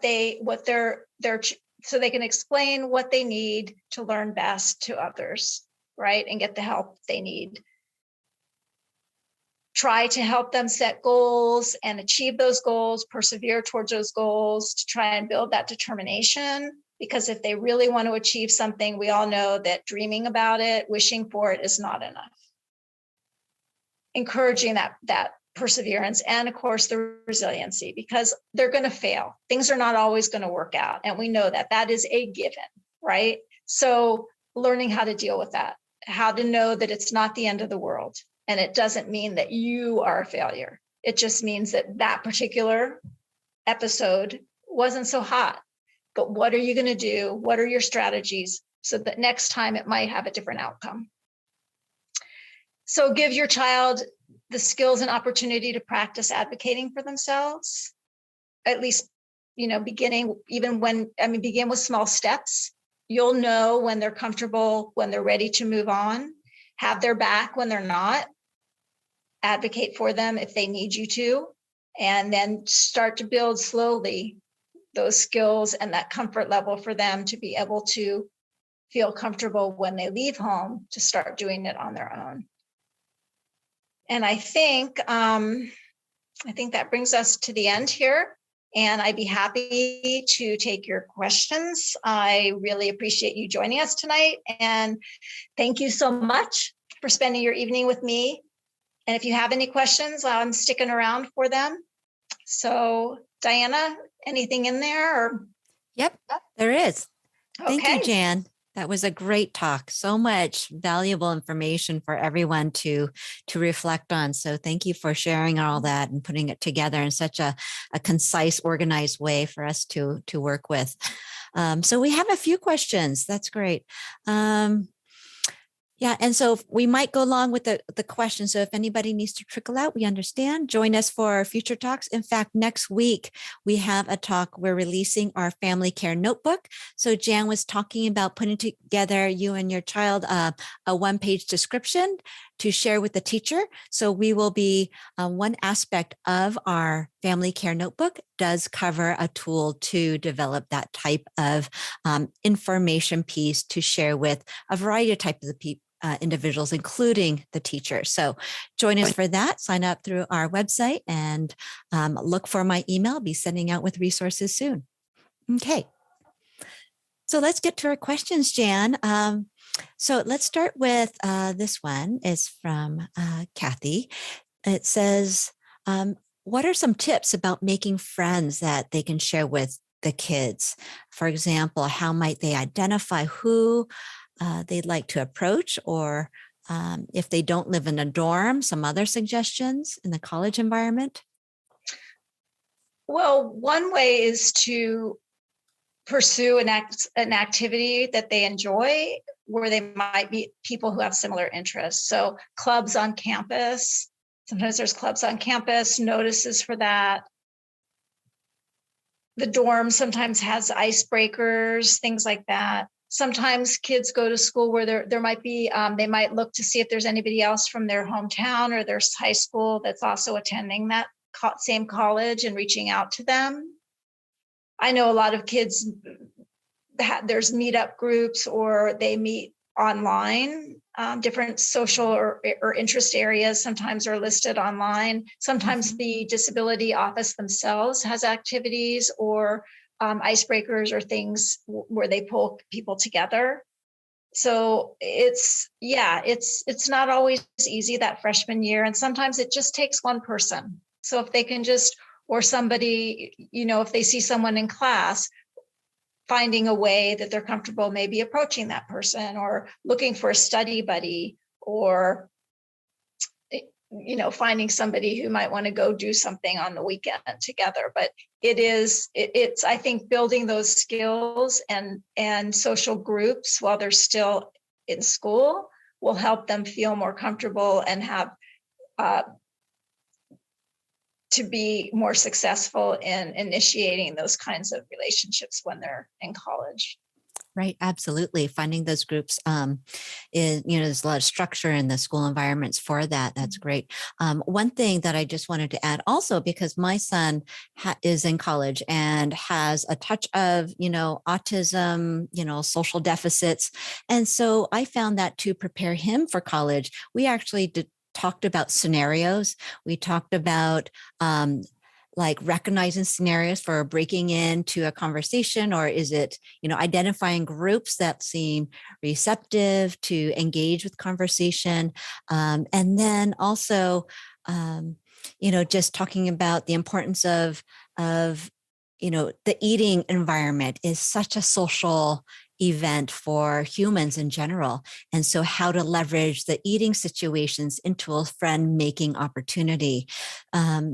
they can explain what they need to learn best to others, right? And get the help they need. Try to help them set goals and achieve those goals, persevere towards those goals, to try and build that determination. Because if they really want to achieve something, we all know that dreaming about it, wishing for it is not enough. Encouraging that perseverance, and of course the resiliency, because they're going to fail. Things are not always going to work out, and we know that is a given, right? So learning how to deal with that, how to know that it's not the end of the world, and it doesn't mean that you are a failure. It just means that particular episode wasn't so hot. But what are you going to do? What are your strategies so that next time it might have a different outcome? So give your child the skills and opportunity to practice advocating for themselves, at least, begin with small steps. You'll know when they're comfortable, when they're ready to move on. Have their back when they're not. Advocate for them if they need you to, and then start to build slowly those skills and that comfort level for them to be able to feel comfortable when they leave home to start doing it on their own. And I think that brings us to the end here, and I'd be happy to take your questions. I really appreciate you joining us tonight, and thank you so much for spending your evening with me. And if you have any questions, I'm sticking around for them. So Diana, anything in there? Or? Yep, there is. Thank Okay. you, Jan. That was a great talk. So much valuable information for everyone to reflect on. So thank you for sharing all that and putting it together in such a concise, organized way for us to work with. So we have a few questions. That's great. Yeah, and so we might go along with the question. So if anybody needs to trickle out, we understand. Join us for our future talks. In fact, next week, we have a talk. We're releasing our family care notebook. So Jan was talking about putting together, you and your child, a one-page description to share with the teacher. So we will be, one aspect of our family care notebook does cover a tool to develop that type of information piece to share with a variety of types of people. individuals, including the teacher. So join us for that. Sign up through our website and look for my email. I'll be sending out with resources soon. Okay. So let's get to our questions, Jan. So let's start with this one. It's from Kathy. It says, what are some tips about making friends that they can share with the kids? For example, how might they identify who they'd like to approach, or if they don't live in a dorm, some other suggestions in the college environment? Well, one way is to pursue an activity that they enjoy where they might meet people who have similar interests. So clubs on campus, sometimes there's clubs on campus, notices for that. The dorm sometimes has icebreakers, things like that. Sometimes kids go to school where there might be, they might look to see if there's anybody else from their hometown or their high school that's also attending that same college and reaching out to them. I know a lot of kids, there's meetup groups or they meet online. Different social or interest areas sometimes are listed online. Sometimes the disability office themselves has activities or icebreakers or things where they pull people together. So it's not always easy that freshman year. And sometimes it just takes one person. So if they can just, or somebody, if they see someone in class, finding a way that they're comfortable maybe approaching that person or looking for a study buddy or, finding somebody who might want to go do something on the weekend together. But it's, I think, building those skills and social groups while they're still in school will help them feel more comfortable and have to be more successful in initiating those kinds of relationships when they're in college. Right, absolutely. Finding those groups there's a lot of structure in the school environments for that. That's great. One thing that I just wanted to add also, because my son is in college and has a touch of, autism, social deficits. And so I found that to prepare him for college, we actually talked about scenarios. We talked about like recognizing scenarios for breaking into a conversation, or is it, identifying groups that seem receptive to engage with conversation. And then also, just talking about the importance of, the eating environment is such a social event for humans in general. And so how to leverage the eating situations into a friend making opportunity.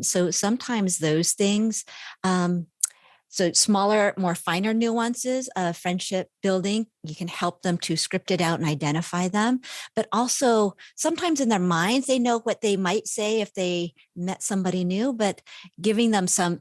So sometimes those things, so smaller, more finer nuances of friendship building, you can help them to script it out and identify them. But also sometimes in their minds, they know what they might say if they met somebody new, but giving them some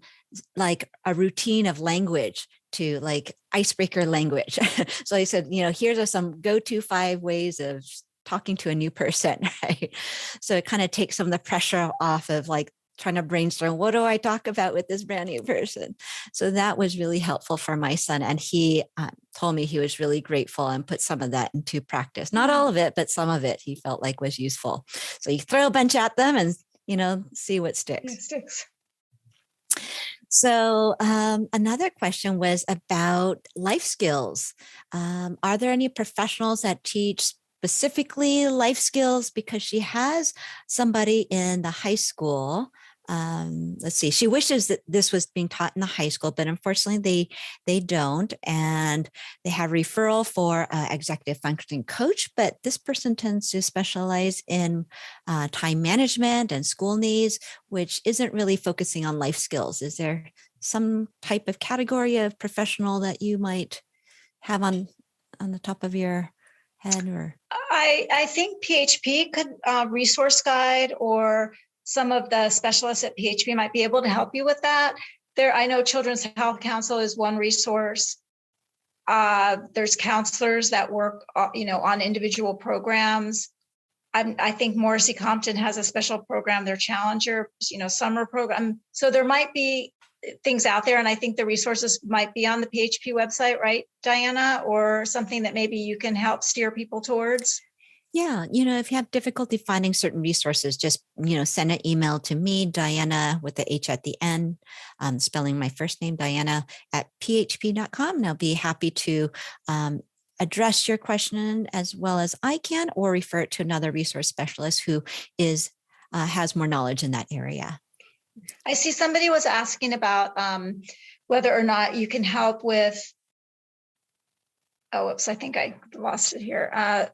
like a routine of language to like icebreaker language. So I said, here's are some go-to 5 ways of talking to a new person, right? So it kind of takes some of the pressure off of like trying to brainstorm, what do I talk about with this brand new person? So that was really helpful for my son. And he told me he was really grateful and put some of that into practice. Not all of it, but some of it he felt like was useful. So you throw a bunch at them and, see what sticks. It sticks. So another question was about life skills. Are there any professionals that teach specifically life skills? Because she has somebody in the high school. Let's see, she wishes that this was being taught in the high school, but unfortunately they don't. And they have referral for executive functioning coach, but this person tends to specialize in time management and school needs, which isn't really focusing on life skills. Is there some type of category of professional that you might have on the top of your head? Or I think PHP could resource guide, or some of the specialists at PHP might be able to help you with that. I know Children's Health Council is one resource. There's counselors that work, on individual programs. I think Morrissey Compton has a special program, their Challenger, summer program. So there might be things out there, and I think the resources might be on the PHP website, right, Diana, or something that maybe you can help steer people towards. Yeah, if you have difficulty finding certain resources, just, send an email to me, Diana, with the H at the end, spelling my first name, Diana, at php.com. And I'll be happy to address your question as well as I can, or refer it to another resource specialist who has more knowledge in that area. I see somebody was asking about whether or not you can help with, oh, whoops, I think I lost it here.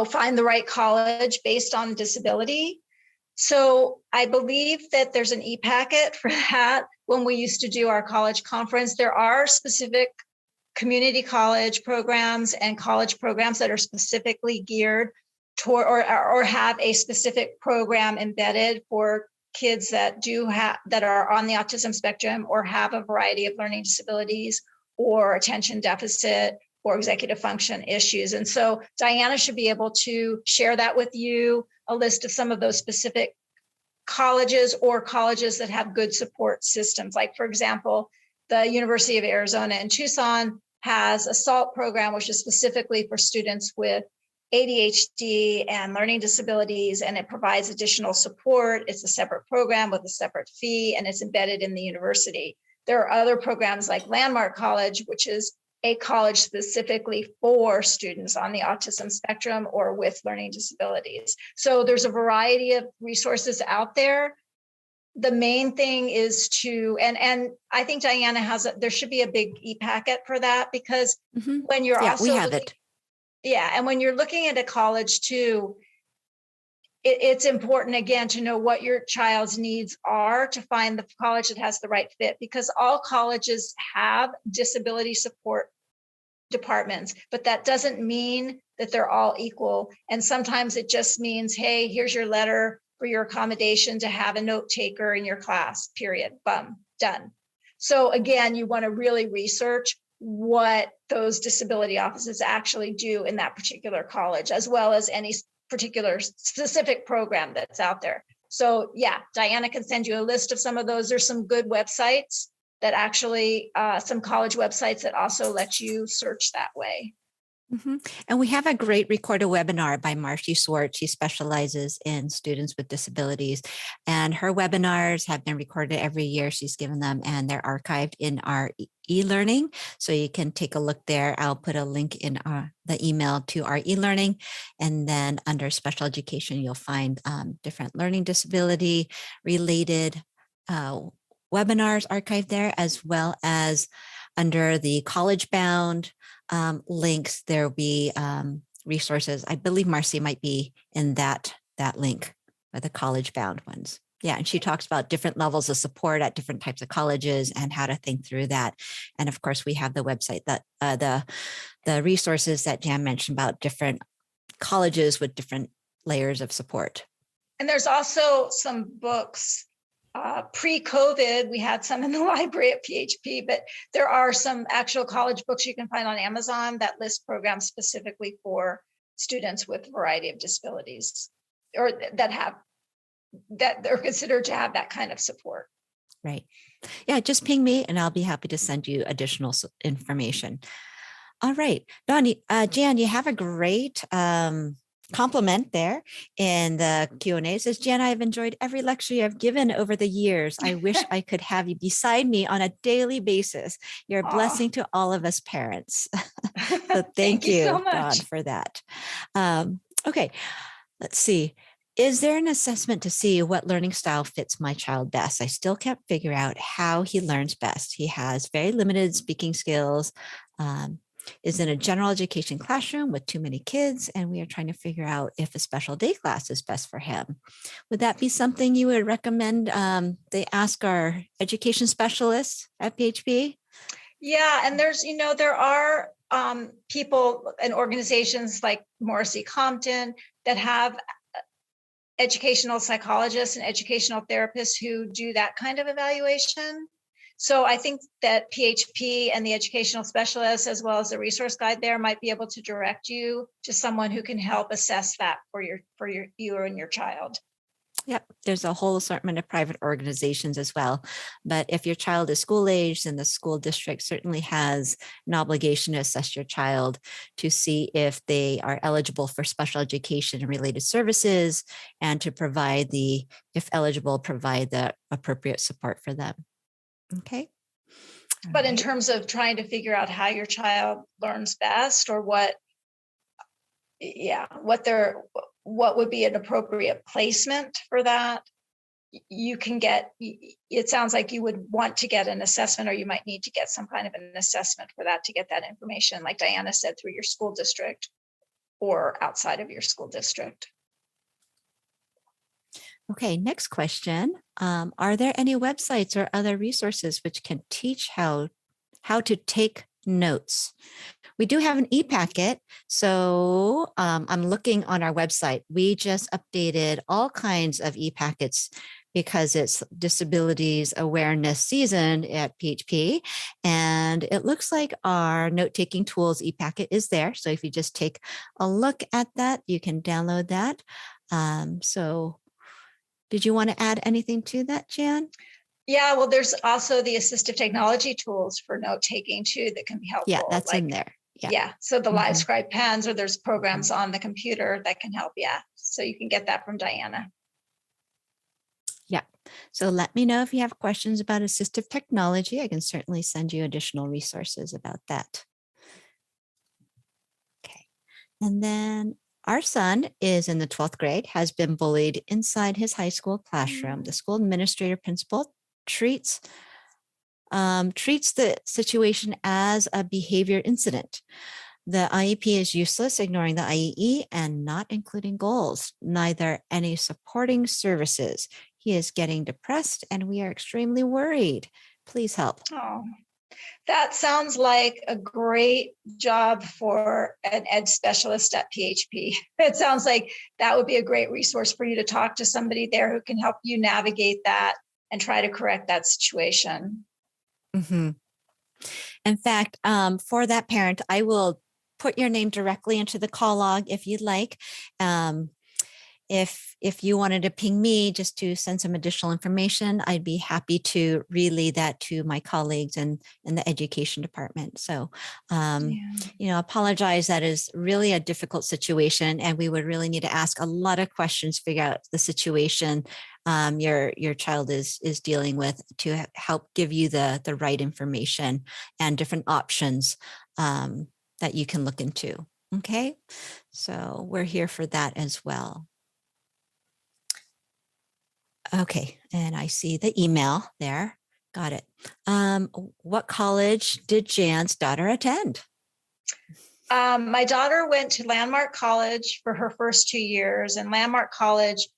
Find the right college based on disability. So I believe that there's an e-packet for that. When we used to do our college conference, there are specific community college programs and college programs that are specifically geared toward or have a specific program embedded for kids that that are on the autism spectrum or have a variety of learning disabilities or attention deficit or executive function issues. And so Diana should be able to share that with you, a list of some of those specific colleges or colleges that have good support systems. Like, for example, the University of Arizona in Tucson has a SALT program, which is specifically for students with ADHD and learning disabilities, and it provides additional support. It's a separate program with a separate fee, and it's embedded in the university. There are other programs like Landmark College, which is a college specifically for students on the autism spectrum or with learning disabilities. So there's a variety of resources out there. The main thing is to, and I think Diana there should be a big e-packet for that, because when you're we have it. Yeah, and when you're looking at a college too, it's important, again, to know what your child's needs are to find the college that has the right fit, because all colleges have disability support departments, but that doesn't mean that they're all equal. And sometimes it just means, hey, here's your letter for your accommodation to have a note taker in your class, period, bum, done. So again, you want to really research what those disability offices actually do in that particular college, as well as any particular specific program that's out there. So yeah, Diana can send you a list of some of those. There's some good websites that actually, some college websites that also let you search that way. And we have a great recorded webinar by Marcy Swartz. She specializes in students with disabilities, and her webinars have been recorded every year. She's given them, and they're archived in our e-learning. So you can take a look there. I'll put a link in the email to our e-learning. And then under special education, you'll find different learning disability related webinars archived there, as well as under the college bound links, there'll be resources. I believe Marcy might be in that link for the college bound ones. Yeah, and she talks about different levels of support at different types of colleges and how to think through that. And of course, we have the website that the resources that Jan mentioned about different colleges with different layers of support. And there's also some books. Pre-COVID, we had some in the library at PHP, but there are some actual college books you can find on Amazon that list programs specifically for students with a variety of disabilities, or that are considered to have that kind of support. Right. Yeah, just ping me and I'll be happy to send you additional information. All right, Donnie, Jan, you have a great compliment there in the Q&A. It says, Jan, I've enjoyed every lecture you have given over the years. I wish I could have you beside me on a daily basis. You're a blessing to all of us parents. So thank you so much, Dawn, for that. Okay, let's see. Is there an assessment to see what learning style fits my child best? I still can't figure out how he learns best. He has very limited speaking skills, is in a general education classroom with too many kids, and we are trying to figure out if a special day class is best for him. Would that be something you would recommend they ask our education specialists at PHP? Yeah, and there are people and organizations like Morrissey Compton that have educational psychologists and educational therapists who do that kind of evaluation. So I think that PHP and the educational specialists, as well as the resource guide there, might be able to direct you to someone who can help assess that for you and your child. Yep. There's a whole assortment of private organizations as well. But if your child is school aged, then the school district certainly has an obligation to assess your child to see if they are eligible for special education and related services, and to provide if eligible, provide the appropriate support for them. Okay. All But in right. terms of trying to figure out how your child learns best, or what would be an appropriate placement for that, you can get, it sounds like you would want to get an assessment, or you might need to get some kind of an assessment for that, to get that information, like Diana said, through your school district or outside of your school district. Okay, next question. Are there any websites or other resources which can teach how to take notes? We do have an e-packet. So I'm looking on our website. We just updated all kinds of e-packets because it's disabilities awareness season at PHP. And it looks like our note-taking tools e-packet is there. So if you just take a look at that, you can download that. So did you want to add anything to that, Jan? Yeah, well, there's also the assistive technology tools for note taking too that can be helpful. Yeah, that's in there. Yeah. So the Mhm. live scribe pens, or there's programs on the computer that can help. Yeah. So you can get that from Diana. Yeah. So let me know if you have questions about assistive technology. I can certainly send you additional resources about that. Okay. And then our son is in the 12th grade, has been bullied inside his high school classroom. The school administrator principal treats the situation as a behavior incident. The IEP is useless, ignoring the IEE and not including goals, neither any supporting services. He is getting depressed and we are extremely worried. Please help. Oh, that sounds like a great job for an ed specialist at PHP. It sounds like that would be a great resource for you to talk to somebody there who can help you navigate that and try to correct that situation. Mm-hmm. In fact, for that parent, I will put your name directly into the call log if you'd like. If you wanted to ping me just to send some additional information, I'd be happy to relay that to my colleagues in the education department. So, apologize. That is really a difficult situation, and we would really need to ask a lot of questions, figure out the situation your child is dealing with, to help give you the right information and different options that you can look into. Okay, so we're here for that as well. Okay, and I see the email there. Got it. What college did Jan's daughter attend? My daughter went to Landmark College for her first 2 years, and Landmark College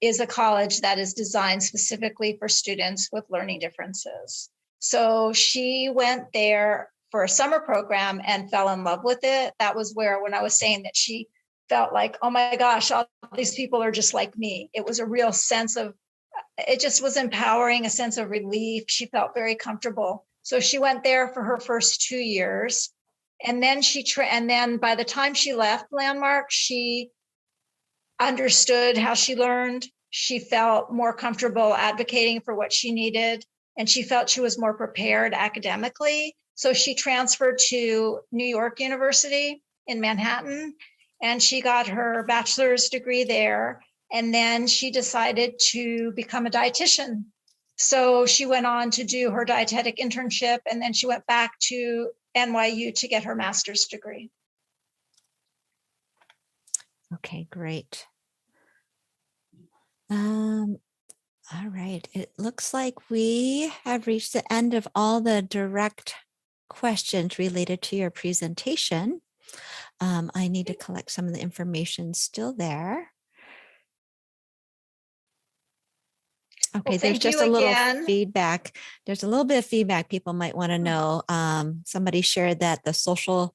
is a college that is designed specifically for students with learning differences. So she went there for a summer program and fell in love with it. That was where, when I was saying that she felt like, oh my gosh, all these people are just like me. It was a real sense of, it just was empowering, a sense of relief. She felt very comfortable. So she went there for her first 2 years. And then and then by the time she left Landmark, she understood how she learned. She felt more comfortable advocating for what she needed, and she felt she was more prepared academically. So she transferred to New York University in Manhattan, and she got her bachelor's degree there. And then she decided to become a dietitian. So she went on to do her dietetic internship, and then she went back to NYU to get her master's degree. Okay, great. All right. It looks like we have reached the end of all the direct questions related to your presentation. I need to collect some of the information still there. Okay, there's just a little feedback. There's a little bit of feedback people might want to know. Somebody shared that the social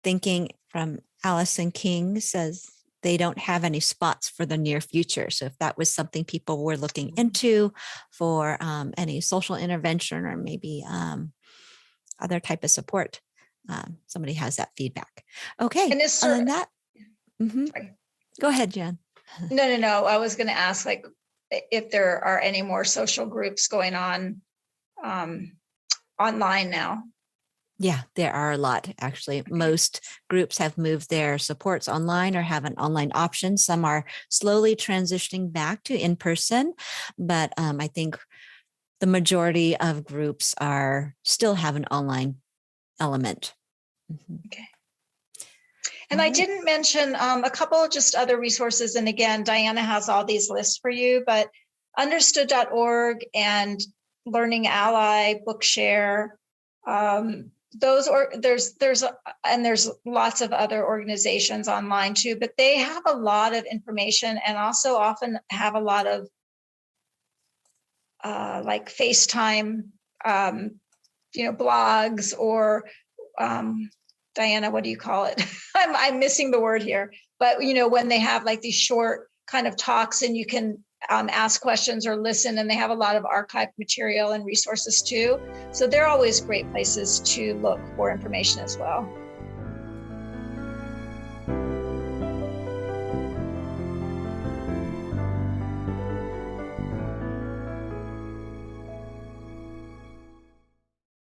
thinking from Allison King says they don't have any spots for the near future. So if that was something people were looking into for any social intervention or maybe other type of support, somebody has that feedback. Okay, and other than that, go ahead, Jen. No. I was going to ask, like, if there are any more social groups going on online now. Yeah, there are a lot, actually. Most groups have moved their supports online or have an online option. Some are slowly transitioning back to in-person, but I think the majority of groups are still have an online element. Okay. And I didn't mention a couple just other resources. And again, Diana has all these lists for you, but understood.org and Learning Ally, Bookshare, there's lots of other organizations online too, but they have a lot of information and also often have a lot of like FaceTime, blogs or Diana, what do you call it? I'm missing the word here, but when they have like these short kind of talks and you can ask questions or listen, and they have a lot of archived material and resources too. So they're always great places to look for information as well.